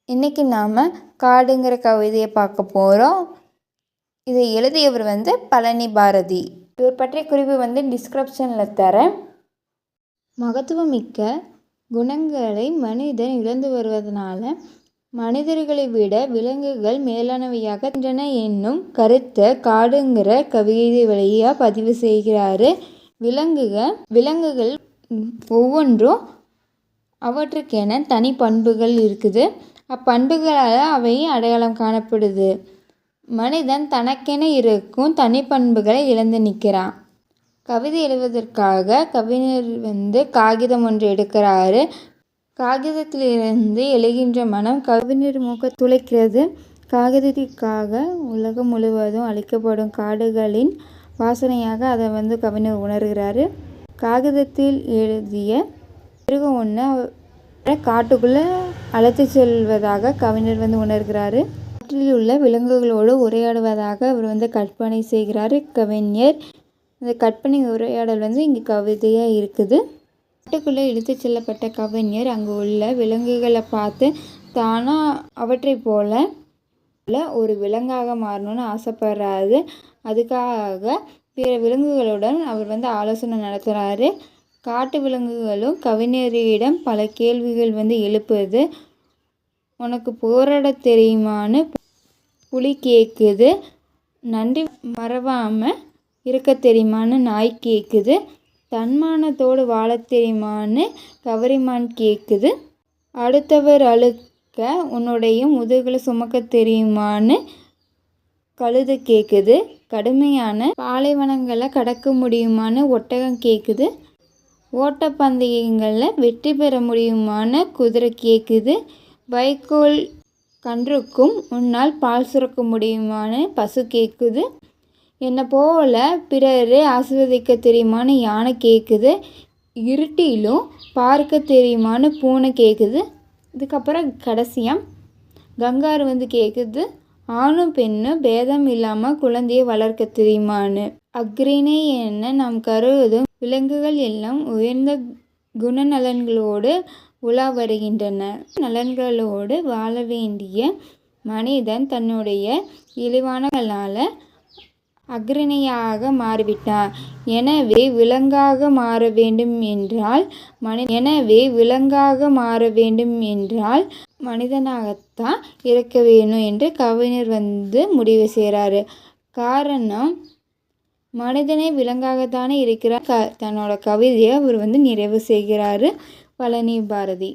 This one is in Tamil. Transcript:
இன்றைக்கி நாம் காடுங்கிற கவிதையை பார்க்க போகிறோம். இதை எழுதியவர் பழனி பாரதி. இவர் பற்றிய குறிப்பு டிஸ்கிரிப்ஷனில் தரேன். மகத்துவமிக்க குணங்களை மனிதன் இழந்து வருவதனால மனிதர்களை விட விலங்குகள் மேலானவையாக என்னும் கருத்தை காடுங்கிற கவிதை வழியாக பதிவு செய்கிறாரு. விலங்குகள் ஒவ்வொன்றும் அவற்றுக்கென தனி பண்புகள் இருக்குது. அப்பண்புகளால் அவை அடையாளம் காணப்படுது. மனிதன் தனக்கென இருக்கும் தனிப்பண்புகளை இழந்து நிற்கிறான். கவிதை எழுதுவதற்காக கவிஞர் காகிதம் ஒன்று எடுக்கிறாரு. காகிதத்திலிருந்து எழுகின்ற மனம் கவிஞர் மூக்க துளைக்கிறது. காகிதத்திற்காக உலகம் முழுவதும் அழிக்கப்படும் காடுகளின் வாசனையாக அதை கவிஞர் உணர்கிறாரு. காகிதத்தில் எழுதிய மிருகம் ஒன்று காட்டுக்குள்ளே அழைத்து செல்வதாக கவிஞர் உணர்கிறாரு. காட்டில் உள்ள விலங்குகளோடு உரையாடுவதாக அவர் கற்பனை செய்கிறார் கவிஞர். இந்த கற்பனை உரையாடல் இங்கே கவிதையாக இருக்குது. காட்டுக்குள்ளே இழுத்து செல்லப்பட்ட கவிஞர் அங்கு உள்ள விலங்குகளை பார்த்து தானாக அவற்றை போல ஒரு விலங்காக மாறணும்னு ஆசைப்படுறாரு. அதுக்காக பிற விலங்குகளுடன் அவர் ஆலோசனை நடத்துகிறாரு. காட்டு விலங்குகளும் கவிஞரிடம் பல கேள்விகள் எழுப்புது. உனக்கு போராட தெரியுமான்னு புலி கேட்குது. நன்றி மறவாமல் இருக்க தெரியுமான்னு நாய் கேட்குது. தன்மானத்தோடு வாழ தெரியுமான்னு கவரிமான் கேட்குது. அடுத்தவர் அழுக்க உன்னுடைய முதுகில் சுமக்க தெரியுமான்னு கழுதை கேட்குது. கடுமையான பாலைவனங்களை கடக்க முடியுமான்னு ஒட்டகம் கேட்குது. ஓட்டப்பந்தயங்களில் வெற்றி பெற முடியுமான குதிரை கேட்குது. வைக்கோல் கன்றுக்கும் உன்னால் பால் சுரக்க முடியுமான்னு பசு கேட்குது. என்னை போல பிறரை ஆசீர்வதிக்க தெரியுமான்னு யானை கேட்குது. இருட்டிலும் பார்க்க தெரியுமான்னு பூனை கேட்குது. இதுக்கப்புறம் கடைசியாக கங்காரு கேட்குது. ஆணும் பெண்ணும் பேதம் இல்லாமல் குழந்தையை வளர்க்க தெரியுமான்னு. அக்ரிணை என்ன நாம் கருதும் விலங்குகள் எல்லாம் உயர்ந்த குணநலன்களோடு உலா வருகின்றன. நலன்களோடு வாழ வேண்டிய மனிதன் தன்னுடைய இழிவானங்களால் அக்ரிணையாக மாறிவிட்டான். எனவே விலங்காக மாற வேண்டும் என்றால் மனிதனாகத்தான் இருக்க வேணும் என்று கவிஞர் முடிவு செய்கிறாரு. காரணம் மனிதனே விலங்காகத்தானே இருக்கிறார். தன்னோட கவிதையை அவர் நிறைவு செய்கிறாரு பழனி பாரதி.